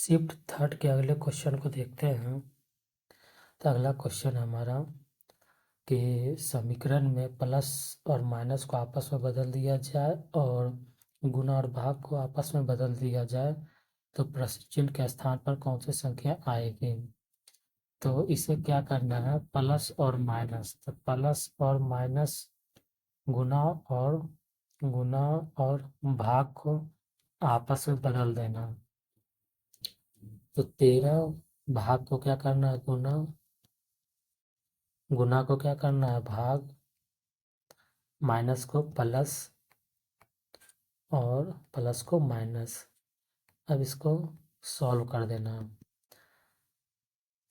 Shift third के अगले question को देखते हैं। तो अगला क्वेश्चन हमारा कि समीकरण में प्लस और माइनस को आपस में बदल दिया जाए और गुणा और भाग को आपस में बदल दिया जाए तो प्रश्न चिन्ह के स्थान पर कौन सी संख्या आएगी। तो इसे क्या करना है, प्लस और माइनस, तो प्लस और माइनस गुणा और गुणा और भाग को आपस में बदल देना। तो 13 भाग को क्या करना है, गुना, गुना को क्या करना है भाग, माइनस को प्लस और प्लस को माइनस। अब इसको सॉल्व कर देना।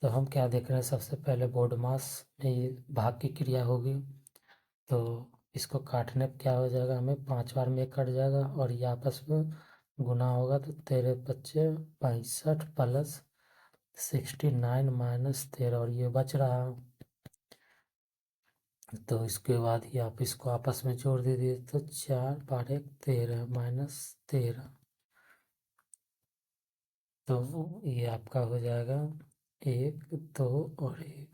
तो हम क्या देख रहे हैं, सबसे पहले बोर्ड मास में ये भाग की क्रिया होगी तो इसको काटने पे क्या हो जाएगा, हमें 5 बार में कट जाएगा और ये आपस में गुना होगा तो 13×5 = 65 प्लस 69 माइनस 13 और ये बच रहा। तो इसके बाद ही आप इसको आपस में जोड़ दीजिए तो 4×8 = 13 माइनस 13, तो ये आपका हो जाएगा 1, 2 और 1,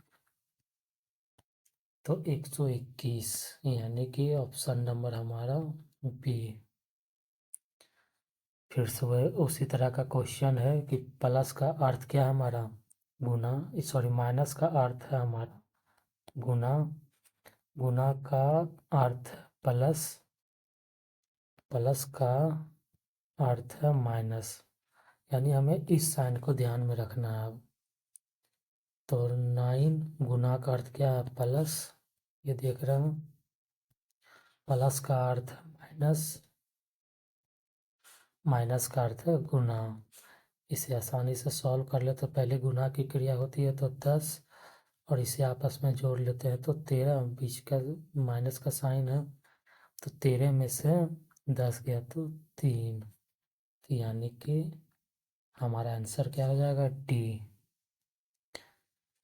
तो 121, यानी कि ऑप्शन नंबर हमारा बी। फिर से वह उसी तरह का क्वेश्चन है कि प्लस का अर्थ क्या है हमारा, गुना, सॉरी माइनस का अर्थ है हमारा गुना, गुना का अर्थ प्लस, प्लस का अर्थ है माइनस, यानी हमें इस साइन को ध्यान में रखना है। तो 9 गुना का अर्थ क्या है, प्लस, ये देख रहे हैं, प्लस का अर्थ है माइनस, माइनस का अर्थ है गुना। इसे आसानी से सॉल्व कर ले तो पहले गुना की क्रिया होती है तो 10 और इसे आपस में जोड़ लेते हैं तो 13, बीच का माइनस का साइन है तो 13 में से 10 गया तो 3, यानी कि हमारा आंसर क्या हो जाएगा, डी।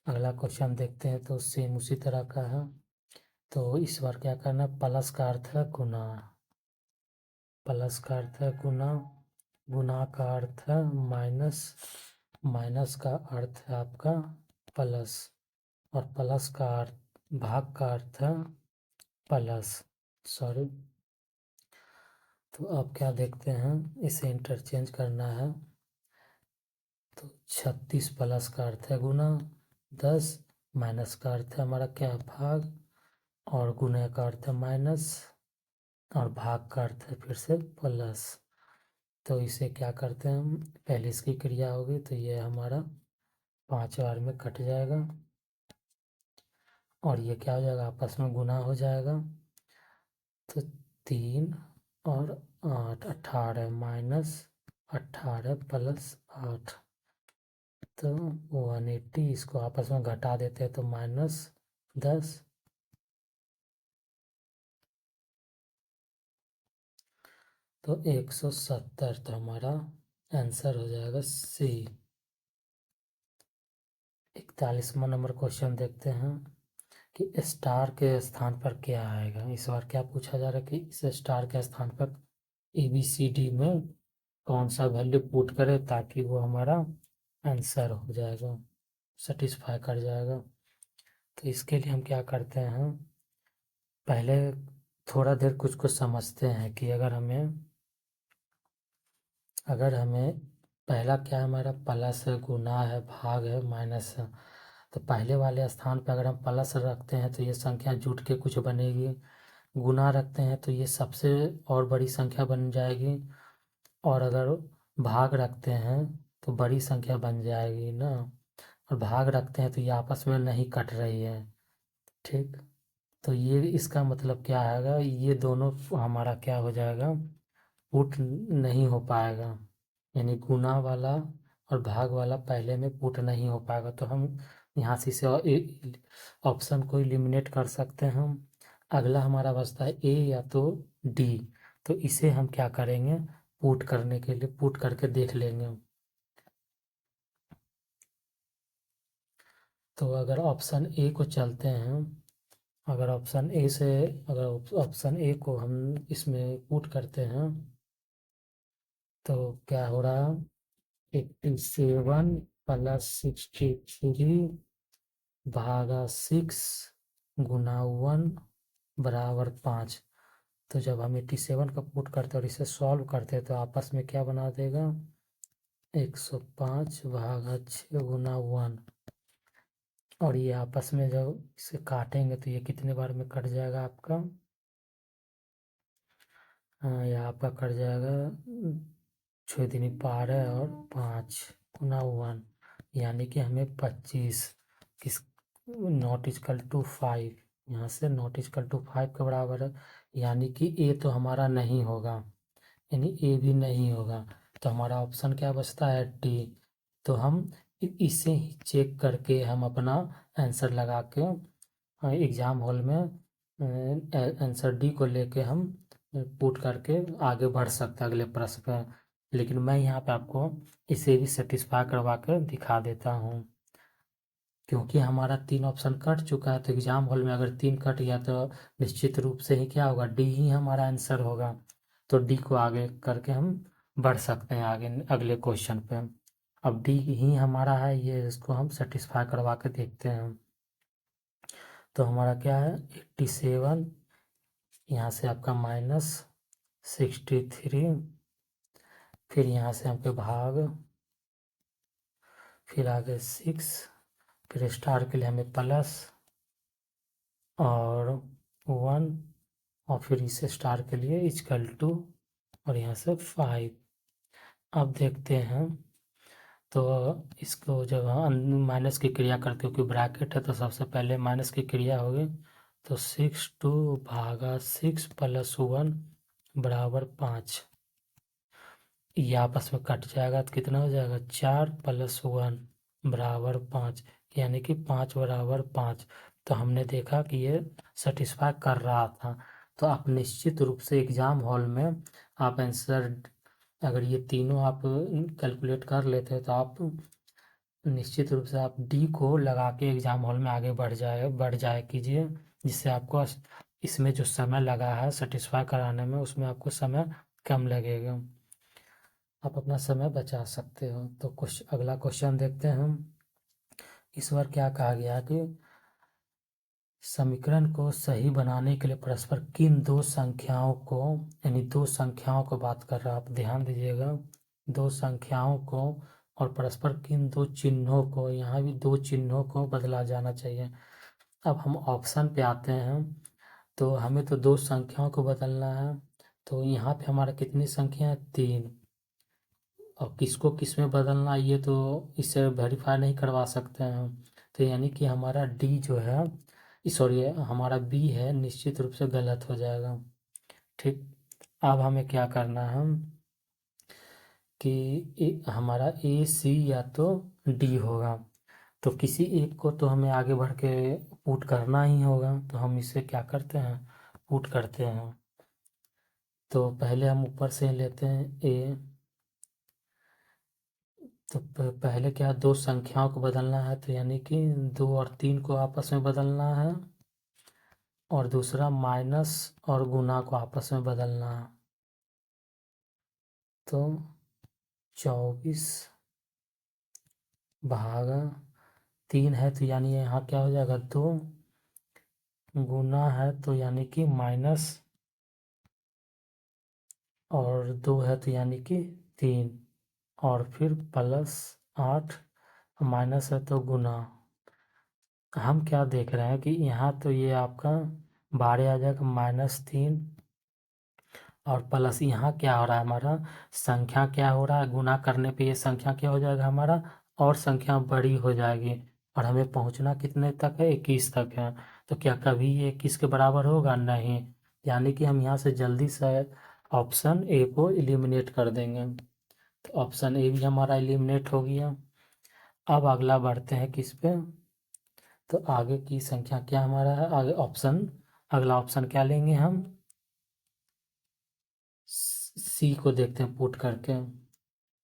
अगला क्वेश्चन देखते हैं तो सेम उसी तरह का है। तो इस बार क्या करना, प्लस का अर्थ है गुना, प्लस का अर्थ है गुना, गुना का अर्थ है माइनस, माइनस का अर्थ है आपका प्लस और प्लस का अर्थ, भाग का अर्थ है प्लस, सॉरी। तो अब क्या देखते हैं, इसे इंटरचेंज करना है तो 36 प्लस का अर्थ है गुना, 10 माइनस का अर्थ है हमारा क्या, भाग, और गुना का अर्थ है माइनस और भाग का अर्थ है फिर से प्लस। तो इसे क्या करते हैं हम, पहले इसकी क्रिया होगी तो ये हमारा 5 बार में कट जाएगा और ये क्या हो जाएगा, आपस में गुना हो जाएगा तो 3 और 8, 18 माइनस 18 प्लस 8, तो 180, इसको आपस में घटा देते हैं तो -10, तो 170, तो हमारा आंसर हो जाएगा सी। 41वां नंबर क्वेश्चन देखते हैं कि स्टार के स्थान पर क्या आएगा। इस बार क्या पूछा जा रहा है कि इस स्टार के स्थान पर ABCD में कौन सा वैल्यू पुट करे ताकि वो हमारा आंसर हो जाएगा, सेटिस्फाई कर जाएगा। तो इसके लिए हम क्या करते हैं, पहले थोड़ा देर कुछ को समझते हैं कि अगर हमें पहला क्या है, हमारा प्लस है, गुना है, भाग है, माइनस है। तो पहले वाले स्थान पर अगर हम प्लस रखते हैं तो ये संख्या जुट के कुछ बनेगी, गुना रखते हैं तो ये सबसे और बड़ी संख्या बन जाएगी, और अगर भाग रखते हैं तो बड़ी संख्या बन जाएगी ना, और भाग रखते हैं तो ये आपस में नहीं कट रही है, ठीक। तो ये इसका मतलब क्या आएगा, ये दोनों हमारा क्या हो जाएगा, पुट नहीं हो पाएगा, यानी गुना वाला और भाग वाला पहले में पुट नहीं हो पाएगा। तो हम यहाँ से इसे ऑप्शन को एलिमिनेट कर सकते हैं हम। अगला हमारा बचता है ए या तो डी, तो इसे हम क्या करेंगे, पुट करने के लिए पुट करके देख लेंगे। तो अगर ऑप्शन ए को चलते हैं, अगर ऑप्शन ए से, अगर ऑप्शन ए को हम इसमें पुट करते हैं तो क्या हो रहा है, 87 प्लस 63 भागा 6 गुना 1 बराबर 5। तो जब हम 87 का पुट करते हैं और इसे सॉल्व करते हैं तो आपस में क्या बना देगा, 105 भागा 6 गुना 1। और ये आपस में जब इसे काटेंगे तो ये कितने बार में कट जाएगा आपका, ये आपका कट जाएगा 6 दूनी 12 और 5 गुना 1, यानी कि हमें 25 किस नॉट इक्वल टू 5, यहाँ से नॉट इक्वल टू 5 के बराबर है, यानी कि ए तो हमारा नहीं होगा, यानी ए भी नहीं होगा। तो हमारा ऑप्शन क्या बचता है, डी। तो हम इसे ही चेक करके हम अपना आंसर लगा के एग्ज़ाम हॉल में आंसर डी को लेके हम पुट करके आगे बढ़ सकते हैं अगले प्रश्न पे। लेकिन मैं यहाँ पे आपको इसे भी सेटिस्फाई करवा कर दिखा देता हूँ, क्योंकि हमारा 3 ऑप्शन कट चुका है। तो एग्ज़ाम हॉल में अगर 3 कट गया तो निश्चित रूप से ही क्या होगा, डी ही हमारा आंसर होगा। तो डी को आगे करके हम बढ़ सकते हैं आगे अगले क्वेश्चन पे। अब डी ही हमारा है, ये इसको हम सेटिस्फाई करवा के देखते हैं। तो हमारा क्या है 87, यहाँ से आपका माइनस 63, फिर यहाँ से हमको भाग, फिर आगे 6, फिर स्टार के लिए हमें प्लस और 1, और फिर इसे स्टार के लिए इक्वल टू, और यहाँ से 5। अब देखते हैं तो इसको जब हम माइनस की क्रिया करते हो, क्योंकि ब्रैकेट है तो सबसे पहले माइनस की क्रिया होगी। तो 6 भागा 6 प्लस 1 बराबर 5, ये आपस में कट जाएगा तो कितना हो जाएगा, 4 प्लस 1 बराबर 5, यानी कि 5 बराबर 5। तो हमने देखा कि ये सेटिस्फाई कर रहा था। तो आप निश्चित रूप से एग्ज़ाम हॉल में आप आंसर अगर ये तीनों आप कैलकुलेट कर लेते हैं तो आप निश्चित रूप से आप डी को लगा के एग्ज़ाम हॉल में आगे बढ़ जाए कीजिए, जिससे आपको इसमें जो समय लगा है सेटिस्फाई कराने में, उसमें आपको समय कम लगेगा, आप अपना समय बचा सकते हो। तो कुछ अगला क्वेश्चन देखते हैं हम। इस बार क्या कहा गया कि समीकरण को सही बनाने के लिए परस्पर किन दो संख्याओं को, यानी दो संख्याओं को बात कर रहा है, आप ध्यान दीजिएगा, दो संख्याओं को और परस्पर किन दो चिन्हों को, यहाँ भी दो चिन्हों को बदला जाना चाहिए। अब हम ऑप्शन पे आते हैं, तो हमें तो दो संख्याओं को बदलना है। तो यहाँ पे हमारा कितनी संख्या है, 3। और किसको किस में बदलना, ये तो इससे वेरीफाई नहीं करवा सकते हैं। तो यानी कि हमारा डी जो है, सॉरी हमारा बी है, निश्चित रूप से गलत हो जाएगा। ठीक, अब हमें क्या करना है कि हमारा ए सी या तो डी होगा। तो किसी एक को तो हमें आगे बढ़ के पुट करना ही होगा। तो हम इसे क्या करते हैं, पुट करते हैं। तो पहले हम ऊपर से लेते हैं ए। तो पहले क्या, दो संख्याओं को बदलना है, तो यानी कि 2 और 3 को आपस में बदलना है, और दूसरा माइनस और गुना को आपस में बदलना है। तो 24 भागा 3 है तो यानी यहाँ क्या हो जाएगा, 2, गुना है तो यानी कि माइनस, और 2 है तो यानी कि 3, और फिर प्लस 8, माइनस है तो गुना। हम क्या देख रहे हैं कि यहाँ तो ये आपका 12 आ जाएगा, -3, और प्लस यहाँ क्या हो रहा है, हमारा संख्या क्या हो रहा है, गुना करने पे ये संख्या क्या हो जाएगा हमारा, और संख्या बड़ी हो जाएगी, और हमें पहुँचना कितने तक है, 21 तक है। तो क्या कभी ये 21 के बराबर होगा, नहीं। यानी कि हम यहाँ से जल्दी से ऑप्शन ए को एलिमिनेट कर देंगे। तो ऑप्शन ए भी हमारा एलिमिनेट हो गया। अब अगला बढ़ते हैं किस पे, तो आगे की संख्या क्या हमारा है, आगे ऑप्शन, अगला ऑप्शन क्या लेंगे हम, सी को देखते हैं पुट करके,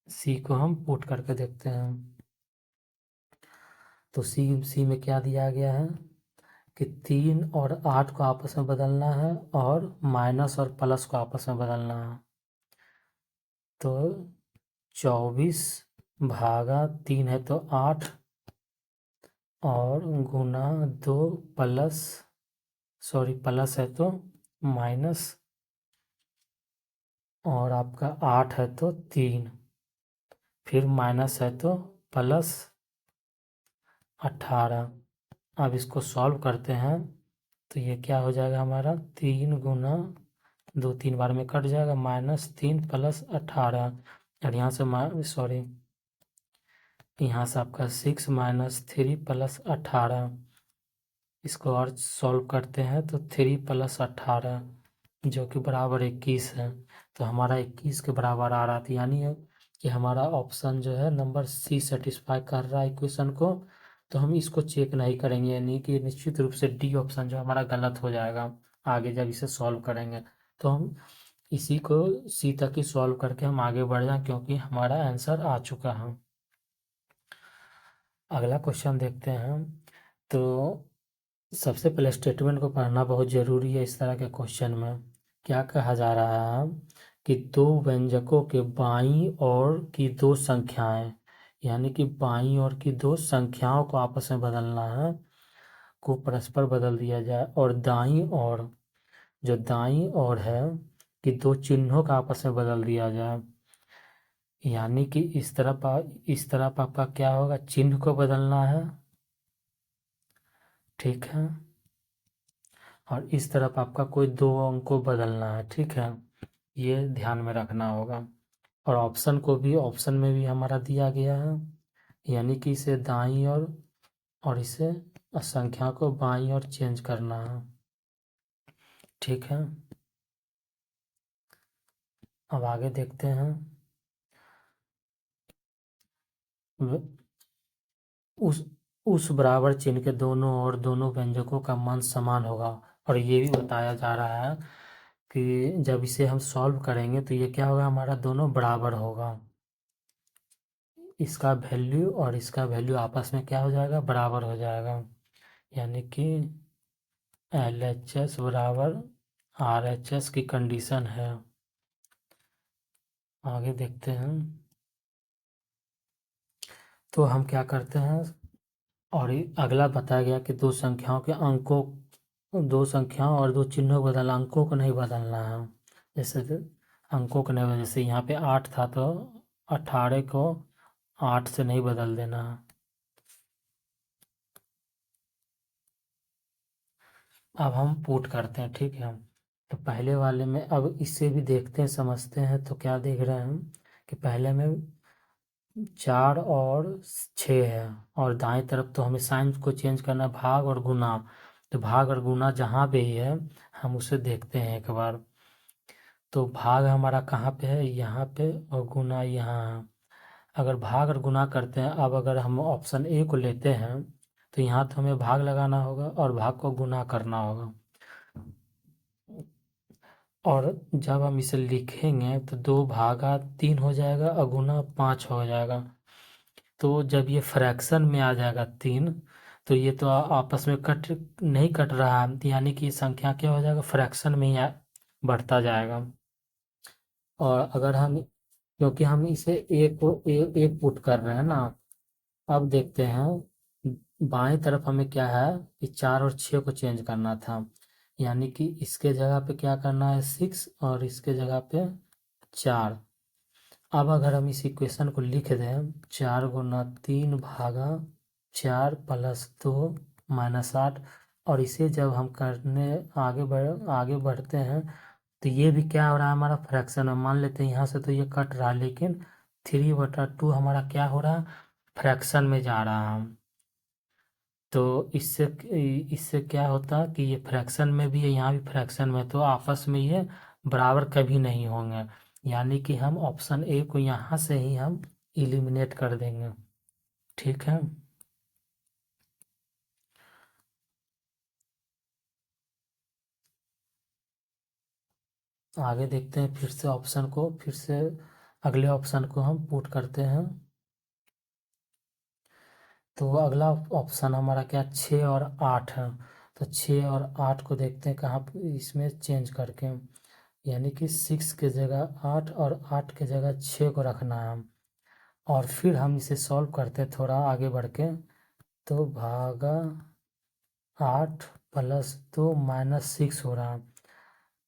सी को हम पुट करके देखते हैं। तो सी में क्या दिया गया है कि 3 और 8 को आपस में बदलना है, और माइनस और प्लस को आपस में बदलना है। तो 24 भागा 3 है तो 8 और गुना 2 प्लस प्लस है तो माइनस और आपका 8 है तो 3 फिर माइनस है तो प्लस 18। अब इसको सॉल्व करते हैं तो ये क्या हो जाएगा हमारा 3 गुना 2 3 बार में कट जाएगा -3 प्लस 18 और यहाँ से यहाँ से आपका 6 -3 प्लस 18। इसको और सॉल्व करते हैं तो 3 प्लस 18 जो कि बराबर 21 है। तो हमारा 21 के बराबर आ रहा था, यानी कि हमारा ऑप्शन जो है नंबर सी सेटिस्फाई कर रहा है इक्वेशन को। तो हम इसको चेक नहीं करेंगे, यानी कि निश्चित रूप से डी ऑप्शन जो हमारा गलत हो जाएगा आगे जब इसे सॉल्व करेंगे। तो हम इसी को सी तक ही सॉल्व करके हम आगे बढ़ जाएं क्योंकि हमारा आंसर आ चुका है। अगला क्वेश्चन देखते हैं। तो सबसे पहले स्टेटमेंट को पढ़ना बहुत ज़रूरी है। इस तरह के क्वेश्चन में क्या कहा जा रहा है कि दो व्यंजकों के बाईं ओर की दो संख्याएं, यानी कि बाईं ओर की दो संख्याओं को आपस में बदलना है, को परस्पर बदल दिया जाए और दाईं ओर जो दाईं ओर है कि दो चिन्हों का आपस में बदल दिया जाए। यानी कि इस तरफ आपका क्या होगा, चिन्ह को बदलना है, ठीक है, और इस तरफ आपका कोई दो अंक को बदलना है, ठीक है, ये ध्यान में रखना होगा। और ऑप्शन में भी हमारा दिया गया है, यानी कि इसे दाईं और इसे संख्या को बाईं ओर चेंज करना है, ठीक है। अब आगे देखते हैं। व- उस उस बराबर चिन्ह के दोनों ओर दोनों व्यंजकों का मान समान होगा। और ये भी बताया जा रहा है कि जब इसे हम सॉल्व करेंगे तो ये क्या होगा, हमारा दोनों बराबर होगा। इसका वैल्यू और इसका वैल्यू आपस में क्या हो जाएगा, बराबर हो जाएगा। यानी कि LHS बराबर RHS की कंडीशन है। आगे देखते हैं। तो हम क्या करते हैं, और अगला बताया गया कि दो संख्याओं और दो चिन्हों को बदलना, अंकों को नहीं बदलना है। जैसे कि अंकों को नहीं बदलना, जैसे यहाँ पे 8 था तो 18 को 8 से नहीं बदल देना है। अब हम पुट करते हैं, ठीक है। तो पहले वाले में अब इससे भी देखते हैं, समझते हैं। तो क्या देख रहे हैं हम कि पहले में 4 और 6 है और दाएं तरफ तो हमें साइन को चेंज करना है, भाग और गुना। तो भाग और गुना जहाँ पे ही है हम उसे देखते हैं एक बार। तो भाग हमारा कहाँ पे है, यहाँ पे, और गुना यहाँ है। अगर भाग और गुना करते हैं, अब अगर हम ऑप्शन ए को लेते हैं तो यहाँ तो हमें भाग लगाना होगा और भाग को गुना करना होगा। और जब हम इसे लिखेंगे तो 2/3 हो जाएगा और गुना 5 हो जाएगा। तो जब ये फ्रैक्शन में आ जाएगा 3, तो ये तो आपस में नहीं कट रहा है, यानी कि ये संख्या क्या हो जाएगा, फ्रैक्शन में ही बढ़ता जाएगा। और अगर हम, क्योंकि हम इसे एक पुट कर रहे हैं ना। अब देखते हैं बाएं तरफ हमें क्या है कि 4 और 6 को चेंज करना था, यानी कि इसके जगह पे क्या करना है 6 और इसके जगह पे 4। अब अगर हम इस इक्वेशन को लिख दें, 4 गुना 3 भागा 4 प्लस 2 -8, और इसे जब हम करने आगे बढ़ते हैं तो ये भी क्या हो रहा है, हमारा फ्रैक्शन है। मान लेते हैं यहाँ से तो ये कट रहा है, लेकिन 3/2 हमारा क्या हो रहा है, फ्रैक्शन में जा रहा है। तो इससे इससे क्या होता है कि ये फ्रैक्शन में भी है, यहाँ भी फ्रैक्शन में, तो आपस में ये बराबर कभी नहीं होंगे। यानी कि हम ऑप्शन ए को यहाँ से ही हम इलिमिनेट कर देंगे, ठीक है। आगे देखते हैं, फिर से अगले ऑप्शन को हम पुट करते हैं। तो अगला ऑप्शन हमारा क्या, 6 और 8 है। तो 6 और 8 को देखते हैं कहाँ पे, इसमें चेंज करके, यानी कि 6 के जगह 8 और 8 के जगह 6 को रखना है। और फिर हम इसे सॉल्व करते हैं थोड़ा आगे बढ़ के, तो भागा 8 + 2 - 6 हो रहा।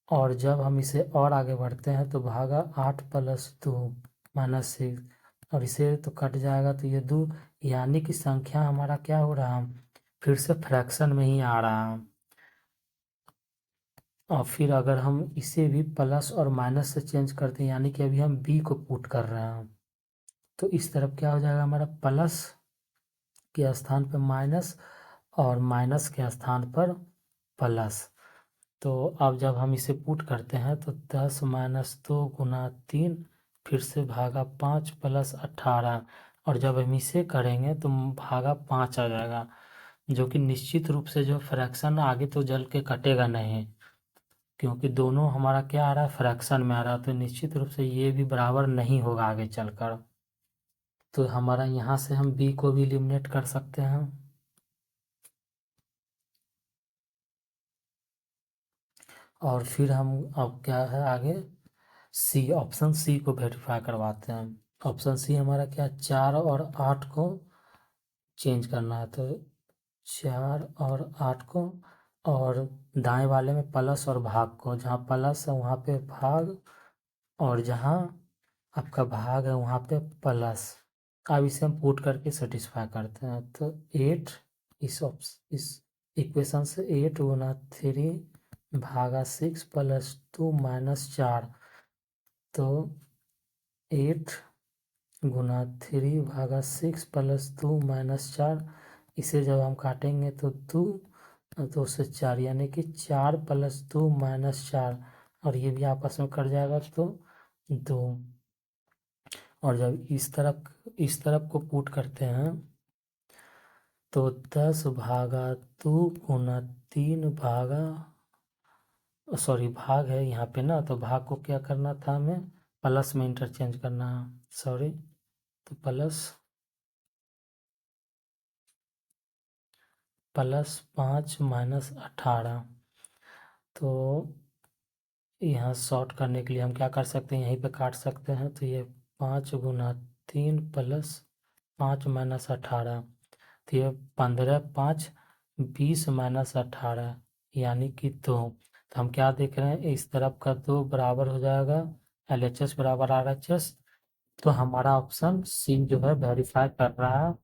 और जब हम इसे और आगे बढ़ते हैं तो भागा 8 + 2 - 6, और इसे तो कट जाएगा तो ये 2, यानी कि संख्या हमारा क्या हो रहा, फिर से फ्रैक्शन में ही आ रहा। और फिर अगर हम इसे भी प्लस और माइनस से चेंज करते हैं, यानी कि अभी हम बी को पुट कर रहे हैं, तो इस तरफ क्या हो जाएगा हमारा, प्लस के स्थान पर माइनस और माइनस के स्थान पर प्लस। तो अब जब हम इसे पुट करते हैं तो 10 - 2 × 3, फिर से भागा 5 + 18, और जब हम इसे करेंगे तो भागा 5 आ जाएगा, जो कि निश्चित रूप से जो फ्रैक्शन आगे तो जल के कटेगा नहीं, क्योंकि दोनों हमारा क्या आ रहा है, फ्रैक्शन में आ रहा है, तो निश्चित रूप से ये भी बराबर नहीं होगा आगे चलकर। तो हमारा यहाँ से हम बी को भी एलिमिनेट कर सकते हैं। और फिर हम अब क्या है आगे, सी, ऑप्शन सी को वेरीफाई करवाते हैं। ऑप्शन सी हमारा क्या, 4 और 8 को चेंज करना है, तो 4 और 8 को, और दाएं वाले में प्लस और भाग को, जहाँ प्लस है वहाँ पे भाग, और जहाँ आपका भाग है वहाँ पे प्लस। अब इसे हम पुट करके सेटिस्फाई करते हैं, तो 8 इस इक्वेशन से 8 × 3 भागा 6 + 2 - 4, तो 8 × 3 भागा 6 + 2 - 4, इसे जब हम काटेंगे तो 2 से 4, यानी कि 4 + 2 - 4, और ये भी आपस में कट जाएगा तो 2। और जब इस तरफ को पुट करते हैं तो 10 भागा 2 × 3 भागा, सॉरी भाग है यहाँ पे ना, तो भाग को क्या करना था हमें, प्लस में इंटरचेंज करना है, सॉरी, तो +5 - 18, तो यहाँ शॉर्ट करने के लिए हम क्या कर सकते हैं, यहीं पे काट सकते हैं, तो ये 5 × 3 + 5 - 18, तो ये 15 5 20 - 18, यानी कि 2। तो हम क्या देख रहे हैं, इस तरफ का 2 बराबर हो जाएगा LHS बराबर RHS, तो हमारा ऑप्शन सी जो है वेरीफाई कर रहा है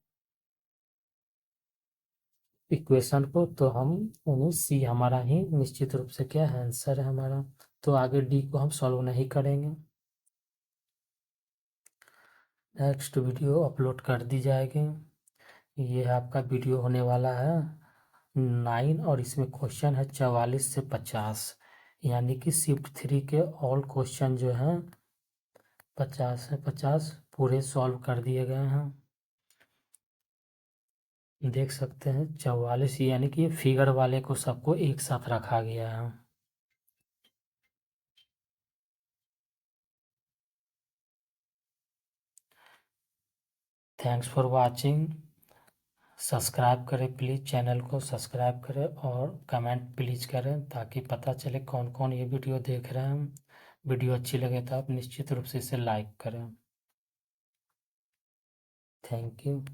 इक्वेशन को, तो हम यानी सी हमारा ही निश्चित रूप से क्या है, आंसर है हमारा। तो आगे डी को हम सॉल्व नहीं करेंगे, नेक्स्ट वीडियो अपलोड कर दी जाएगी। ये आपका वीडियो होने वाला है 9, और इसमें क्वेश्चन है 44 से 50, यानी कि शिफ्ट 3 के ऑल क्वेश्चन जो हैं 50 से 50 पूरे सॉल्व कर दिए गए हैं। देख सकते हैं 44, यानी कि ये फिगर वाले को सबको एक साथ रखा गया है। Thanks for watching. सब्सक्राइब करें प्लीज़, चैनल को सब्सक्राइब करें और कमेंट प्लीज़ करें, ताकि पता चले कौन कौन ये वीडियो देख रहे हैं। वीडियो अच्छी लगे तो आप निश्चित रूप से इसे लाइक करें। Thank you.